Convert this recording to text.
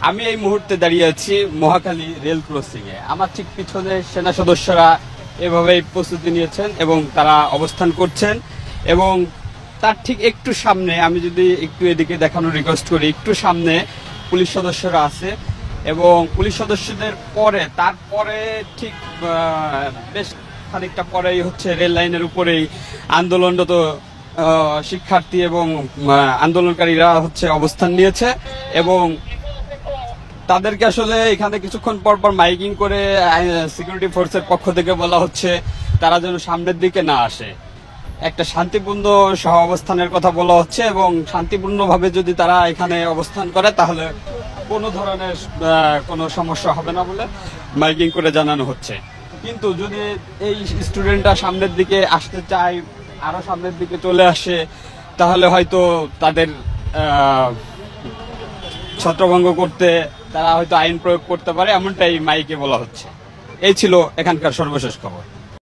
আমি এই মুহূর্তে দাঁড়িয়ে আছি মহাখালী রেল ক্রসিং এ। আমার ঠিক পিছনে সেনা সদস্যরা এভাবেই প্রস্তুতি নিয়েছেন এবং তারা অবস্থান করছেন এবং তার ঠিক একটু সামনে, আমি যদি একটু এদিকে দেখানোর রিকোয়েস্ট করি, একটু সামনে পুলিশ সদস্যরা আছে এবং পুলিশ সদস্যদের পরে তারপরে ঠিক বেশ খানিকটা পরেই হচ্ছে রেল লাইনের উপরেই আন্দোলনরত শিক্ষার্থী এবং আন্দোলনকারীরা হচ্ছে অবস্থান নিয়েছে এবং তাদেরকে আসলে এখানে কিছুক্ষণ পর পর মাইকিং করে সিকিউরিটি ফোর্সের পক্ষ থেকে বলা হচ্ছে তারা যেন সামনের দিকে না আসে। একটা শান্তিপূর্ণ সহ অবস্থানের কথা বলা হচ্ছে এবং শান্তিপূর্ণভাবে যদি তারা এখানে অবস্থান করে তাহলে কোনো ধরনের কোনো সমস্যা হবে না বলে মাইকিং করে জানানো হচ্ছে। কিন্তু যদি এই স্টুডেন্টরা সামনের দিকে আসতে চায়, আরো সামনের দিকে চলে আসে, তাহলে হয়তো তাদের ছত্রভঙ্গ করতে তারা হয়তো আইন প্রয়োগ করতে পারে, এমনটাই মাইকে বলা হচ্ছে। এই ছিল এখানকার সর্বশেষ খবর।